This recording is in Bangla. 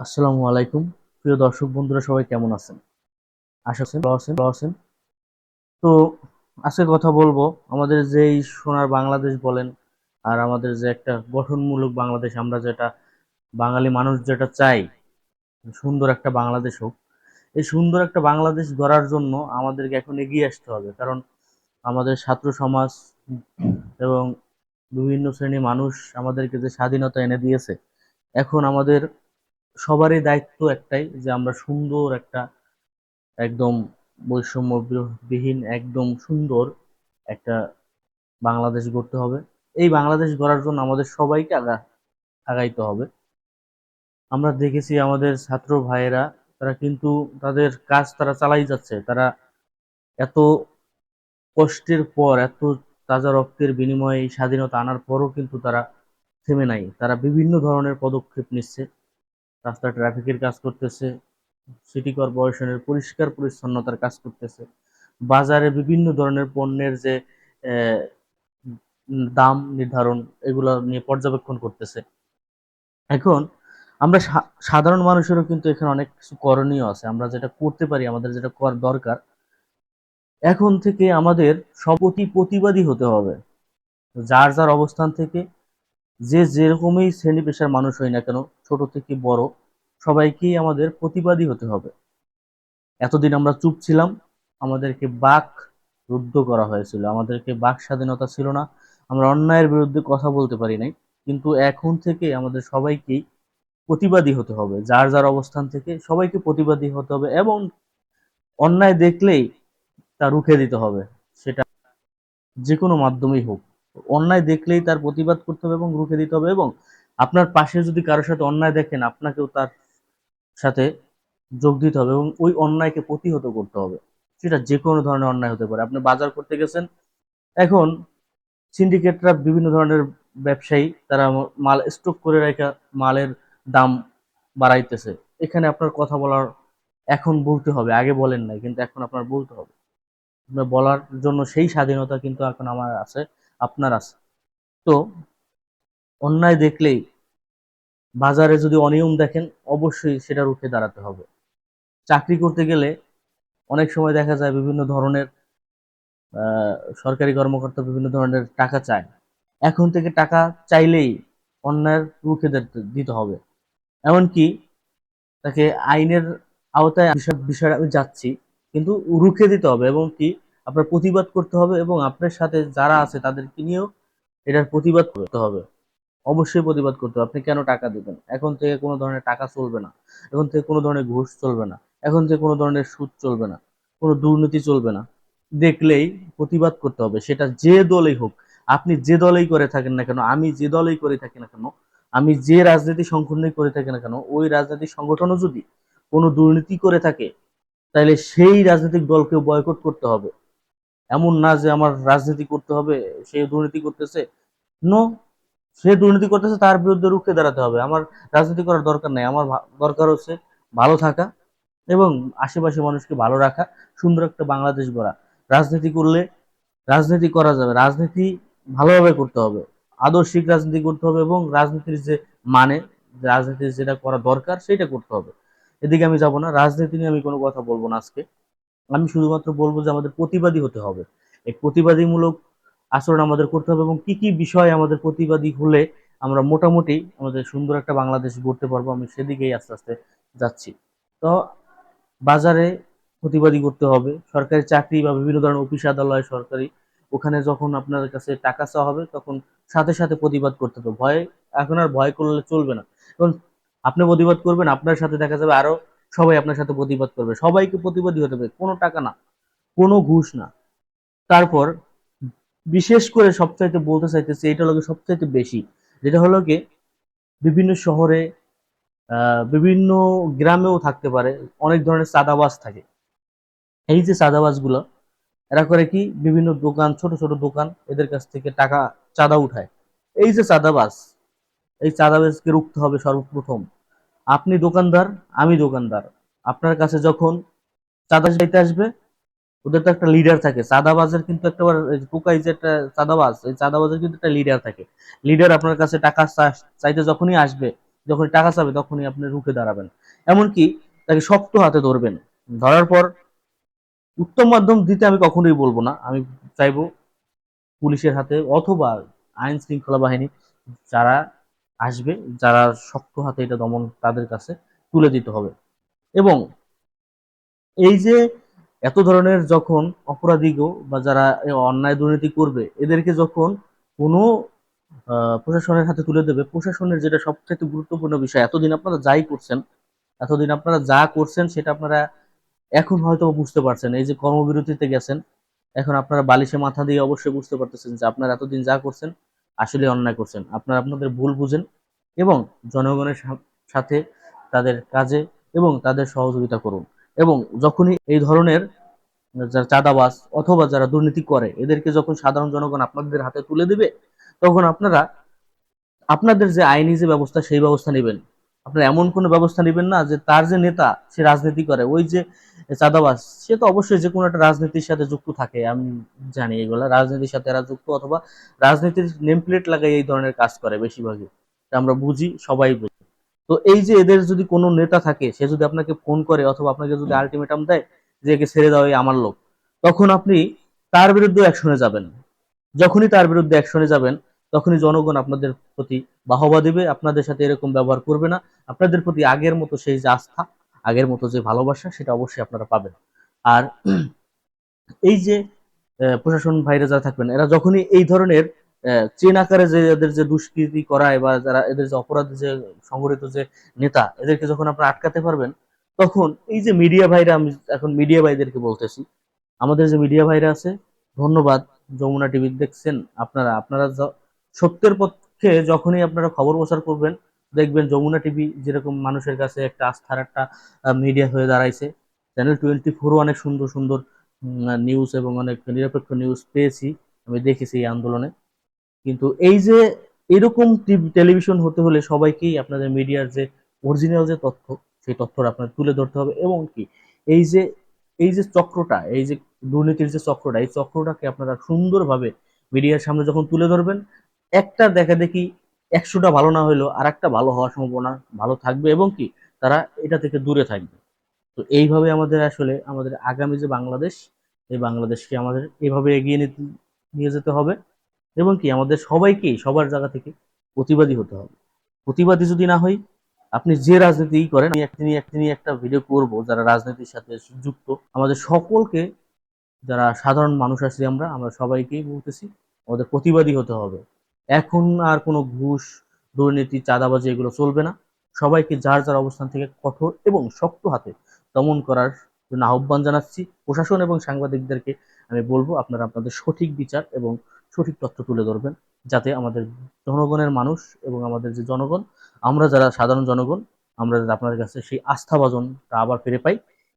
আসসালামু আলাইকুম। প্রিয় দর্শক বন্ধুরা, সবাই কেমন আছেন? আশা করি ভালো আছেন। তো আজকে কথা বলবো আমাদের যে এই সোনার বাংলাদেশ বলেন, আর আমাদের যে একটা গঠনমূলক বাংলাদেশ, আমরা যেটা বাঙালি মানুষ যেটা চাই, সুন্দর একটা বাংলাদেশ হোক। এই সুন্দর একটা বাংলাদেশ গড়ার জন্য আমাদেরকে এখন এগিয়ে আসতে হবে, কারণ আমাদের ছাত্র সমাজ এবং বিভিন্ন শ্রেণীর মানুষ আমাদেরকে যে স্বাধীনতা এনে দিয়েছে, এখন আমাদের সবারই দায়িত্ব একটাই, যে আমরা সুন্দর একটা, একদম বৈষম্যবিহীন, একদম সুন্দর একটা বাংলাদেশ গড়তে হবে। এই বাংলাদেশ গড়ার জন্য আমাদের সবাইকে আগাইতে হবে। আমরা দেখেছি আমাদের ছাত্র ভাইয়েরা, তারা কিন্তু তাদের কাজ তারা চালাই যাচ্ছে। তারা এত কষ্টের পর, এত তাজা রক্তের বিনিময়ে এই স্বাধীনতা আনার পরও কিন্তু তারা থেমে নাই। তারা বিভিন্ন ধরনের পদক্ষেপ নিচ্ছে, রাস্তা ট্রাফিকের কাজ করতেছে, সিটি কর্পোরেশনের পরিষ্কার পরিচ্ছন্নতার কাজ করতেছে, বাজারে বিভিন্ন ধরনের পণ্যের যে আহ, দাম নির্ধারণ, এগুলো নিয়ে পর্যবেক্ষণ করতেছে। এখন আমরা সাধারণ মানুষেরও কিন্তু এখানে অনেক কিছু করণীয় আছে। আমরা যেটা করতে পারি, আমাদের যেটা করার দরকার, এখন থেকে আমাদের প্রতিবাদী হতে হবে। যার যার অবস্থান থেকে, যে যেরকমই শ্রেণী পেশার মানুষ হই না কেন, ছোট থেকে বড়, সবাইকেই আমাদের প্রতিবাদী হতে হবে। এতদিন আমরা চুপ ছিলাম, আমাদেরকে বাক রুদ্ধ করা হয়েছিল, আমাদেরকে বাক স্বাধীনতা ছিল না, আমরা অন্যায়ের বিরুদ্ধে কথা বলতে পারি নাই। কিন্তু এখন থেকে আমাদের সবাইকেই প্রতিবাদী হতে হবে। যার যার অবস্থান থেকে সবাইকে প্রতিবাদী হতে হবে, এবং অন্যায় দেখলেই তা রুখে দিতে হবে। সেটা যে কোনো মাধ্যমেই হোক, অন্যায় দেখলেই তার প্রতিবাদ করতে হবে এবং রুখে দিতে হবে। এবং আপনার পাশে যদি কারোর সাথে অন্যায় দেখেন, আপনাকেও তার সাথে যোগ দিতে হবে এবং ওই অন্যায়কে প্রতিহত করতে হবে। সেটা যে কোনো ধরনের অন্যায় হতে পারে। আপনি বাজার করতে গেছেন, এখন সিন্ডিকেটরা, বিভিন্ন ধরনের ব্যবসায়ী, তারা মাল স্টক করে রেখে মালের দাম বাড়াইতেছে। এখানে আপনার কথা বলার, এখন বলতে হবে, আগে বলেন নাই কিন্তু এখন আপনার বলতে হবে। আপনার বলার জন্য সেই স্বাধীনতা কিন্তু এখন আমার আছে, আপনার আছে। তো অন্যায় দেখলেই, বাজারে যদি অনিয়ম দেখেন, অবশ্যই সেটা রুখে দাঁড়াতে হবে। চাকরি করতে গেলে অনেক সময় দেখা যায় বিভিন্ন ধরনের আহ, সরকারি কর্মকর্তা বিভিন্ন ধরনের টাকা চায়। এখন থেকে টাকা চাইলেই অন্যায়ের রুখে দিতে হবে। এমনকি তাকে আইনের আওতায় বিষয়ে আমি যাচ্ছি, কিন্তু রুখে দিতে হবে, এবং কি আপনার প্রতিবাদ করতে হবে, এবং আপনার সাথে যারা আছে তাদেরকে নিয়েও এটার প্রতিবাদ করতে হবে। অবশ্যই প্রতিবাদ করতে হবে। আপনি কেন টাকা দিবেন? এখন থেকে কোনো ধরনের টাকা চলবে না, এখন থেকে কোনো ধরনের ঘুষ চলবে না, এখন থেকে কোনো ধরনের সুদ চলবে না, কোনো দুর্নীতি চলবে না। দেখলেই প্রতিবাদ করতে হবে, সেটা যে দলই হোক। আপনি যে দলই করে থাকেন না কেন, আমি যে দলই করে থাকি না কেন, আমি যে রাজনীতি সংগঠনই করে থাকি না কেন, ওই রাজনৈতিক সংগঠনও যদি কোনো দুর্নীতি করে থাকে, তাহলে সেই রাজনৈতিক দলকে বয়কট করতে হবে। এমন না যে আমার রাজনীতি করতে হবে, সে দুর্নীতি করতেছে, নো, সে দুর্নীতি করতেছে, তার বিরুদ্ধে রুখে দাঁড়াতে হবে। আমার রাজনীতি করার দরকার নাই, আমার দরকার হচ্ছে ভালো থাকা এবং আশেপাশে মানুষকে ভালো রাখা, সুন্দর একটা বাংলাদেশ গড়া। রাজনীতি করলে রাজনীতি করা যাবে, রাজনীতি ভালোভাবে করতে হবে, আদর্শিক রাজনীতি করতে হবে, এবং রাজনীতির যে মানে, রাজনীতির যেটা করা দরকার সেটা করতে হবে। এদিকে আমি যাব না, রাজনীতি নিয়ে আমি কোনো কথা বলবো না আজকে। আমি শুধুমাত্র বলবো যে আমাদের প্রতিবাদী হতে হবে। এই প্রতিবাদীমূলক আচরণ আমাদের করতে হবে, এবং কি কি বিষয়ে আমাদের প্রতিবাদী হলে আমরা মোটামুটি আমাদের সুন্দর একটা বাংলাদেশ গড়তে পারবো, আমি সেদিকেই আস্তে আস্তে যাচ্ছি। তো বাজারে প্রতিবাদী করতে হবে, সরকারি চাকরি বা বিভিন্ন ধরনের অফিস আদালত, সরকারি, ওখানে যখন আপনার কাছে টাকা চাওয়া হবে, তখন সাথে সাথে প্রতিবাদ করতে হবে। এখন আর ভয় করলে চলবে না। এখন আপনি প্রতিবাদ করবেন, আপনার সাথে দেখা যাবে আরো সবাই আপনার সাথে প্রতিবাদ করবে। সবাইকে প্রতিবাদী হতে হবে, কোনো টাকা না, কোনো ঘুষ না। তারপর বিশেষ করে সবচাইতে বলতে চাইতেছি, এটা হলো সবচাইতে বেশি, যেটা হলো কি, বিভিন্ন শহরে, বিভিন্ন গ্রামেও থাকতে পারে, অনেক ধরনের চাঁদাবাজ থাকে। এই যে চাঁদাবাজ গুলো, এরা করে কি, বিভিন্ন দোকান, ছোট ছোট দোকান, এদের কাছ থেকে টাকা চাঁদা উঠায়। এই যে চাঁদাবাজ, এই চাঁদাবাজকে রুখতে হবে সর্বপ্রথম। আপনি দোকানদার, আমি দোকানদার, আপনার কাছে যখন চাঁদা চাইতে আসবে, ওদের তো একটা লিডার থাকে। চাঁদাবাজের কিন্তু একটা, টোকাই যে একটা চাঁদাবাজ, এই চাঁদাবাজের কিন্তু একটা লিডার থাকে। লিডার আপনার কাছে টাকা চাইতে যখনই আসবে, যখনই টাকা চাবে তখনই আপনি রুখে দাঁড়াবেন, এমনকি তাকে শক্ত হাতে ধরবেন। ধরার পর উত্তম মাধ্যম দিতে আমি কখনোই বলবো না, আমি চাইবো পুলিশের হাতে অথবা আইন শৃঙ্খলা বাহিনী যারা আসবে, যারা শক্ত হাতে এটা দমন, তাদের কাছে তুলে দিতে হবে। এবং এই যে এত ধরনের যখন অপরাধীগো বা যারা অন্যায় দুর্নীতি করবে, এদেরকে যখন কোনো প্রশাসনের হাতে তুলে দেবে, প্রশাসনের যেটা সবচেয়ে গুরুত্বপূর্ণ বিষয়, এতদিন আপনারা যা করছেন সেটা আপনারা এখন হয়তো বুঝতে পারছেন। এই যে কর্মবিরতিতে গেছেন, এখন আপনারা বালিশে মাথা দিয়ে অবশ্যই বুঝতে পারতেছেন যে আপনারা এতদিন যা করছেন আসলে অন্যায় করছেন। আপনারা আপনাদের ভুল বুঝেন এবং জনগণের সাথে তাদের কাজে এবং তাদের সহযোগিতা করুন। এবং যখনই এই ধরনের যারা চাঁদাবাজ অথবা যারা দুর্নীতি করে এদেরকে যখন সাধারণ জনগণ আপনাদের হাতে তুলে দিবে, তখন আপনারা আপনাদের যে আইনি যে ব্যবস্থা সেই ব্যবস্থা নেবেন। আপনারা এমন কোনো ব্যবস্থা নেবেন না যে তার যে নেতা সে রাজনীতি করে, ওই যে চাঁদাবাজ সে তো অবশ্যই যে কোনো একটা রাজনীতির সাথে যুক্ত থাকে, আমি জানি এগুলা রাজনীতির সাথে এরা যুক্ত, অথবা রাজনীতির নেম প্লেট লাগাই এই ধরনের কাজ করে বেশিরভাগই, আমরা বুঝি, সবাই বুঝি। তো এই যে এদের যদি কোনো নেতা থাকে, সে যদি আপনাকে ফোন করে অথবা আপনাকে যদি আলটিমেটাম দেয় যে একে ছেড়ে দাও, এই আমার লোক, তখন আপনি তার বিরুদ্ধে অ্যাকশনে যাবেন। যখনই তার বিরুদ্ধে অ্যাকশনে যাবেন, তখনই জনগণ আপনাদের প্রতি বাহবা দিবে, আপনাদের সাথে এরকম ব্যবহার করবে না, আপনাদের প্রতি আগের মতো সেই যে আস্থা, আগের মতো যে ভালোবাসা, সেটা অবশ্যই আপনারা পাবেন। আর এই যে প্রশাসন ভাইরা যারা থাকবেন, এরা যখনই এই ধরনের চেন আকারে যে এদের যে দুষ্কৃতি করায় বা যারা এদের যে অপরাধ যে সংগঠিত যে নেতা, এদেরকে যখন আপনারা আটকাতে পারবেন, তখন এই যে মিডিয়া ভাইরা, আমি এখন মিডিয়া ভাইদেরকে বলতেছি, আমাদের যে মিডিয়া ভাইরা আছে, ধন্যবাদ। যমুনা টিভি দেখছেন আপনারা, সত্যের পক্ষে যখনই আপনারা খবর প্রচার করবেন, দেখবেন যমুনা টিভি যেরকম মানুষের কাছে একটা আস্থার একটা মিডিয়া হয়ে দাঁড়াইছে। চ্যানেল 24 অনেক সুন্দর সুন্দর নিউজ এবং অনেক নিরপেক্ষ নিউজ পেয়েছি, আমি দেখেছি এই আন্দোলনে। কিন্তু এই যে এরকম টেলিভিশন হতে হলে সবাইকেই আপনাদের মিডিয়ার যে অরিজিনাল যে তথ্য, সেই তথ্যটা আপনার তুলে ধরতে হবে। এবং কি এই যে চক্রটা, এই যে দুর্নীতির যে চক্রটা, এই চক্রটাকে আপনারা সুন্দরভাবে মিডিয়ার সামনে যখন তুলে ধরবেন, একটা দেখা দেখি 100টা ভালো না হইলেও আর একটা ভালো হওয়ার সম্ভাবনা ভালো থাকবে, এবং কি তারা এটা থেকে দূরে থাকবে। তো এইভাবে আমাদের আসলে আমাদের আগামী যে বাংলাদেশ, এই বাংলাদেশকে আমাদের এভাবে এগিয়ে নিয়ে যেতে হবে। এবং কি আমাদের সবাইকেই সবার জায়গা থেকে প্রতিবাদী হতে হবে। প্রতিবাদী যদি না হই, আপনি যে রাজনীতি করেন, আমি একটা ভিডিও করব যারা রাজনীতির সাথে যুক্ত, আমাদের সকলকে, যারা সাধারণ মানুষ আছি আমরা আমরা সবাইকেই বলতেছি আমাদের প্রতিবাদী হতে হবে। এখন আর কোনো ঘুষ, দুর্নীতি, চাঁদাবাজি এগুলো চলবে না। সবাইকে যার যার অবস্থান থেকে কঠোর এবং শক্ত হাতে দমন করার জন্য আহ্বান জানাচ্ছি। প্রশাসন এবং সাংবাদিকদেরকে আমি বলবো আপনারা আপনাদের সঠিক বিচার এবং সঠিক তথ্য তুলে ধরবেন, যাতে আমাদের জনগণের মানুষ এবং আমাদের যে জনগণ, আমরা যারা সাধারণ জনগণ, আমরা যাতে আপনাদের কাছে সেই আস্থাভাজনটা আবার ফিরে পাই।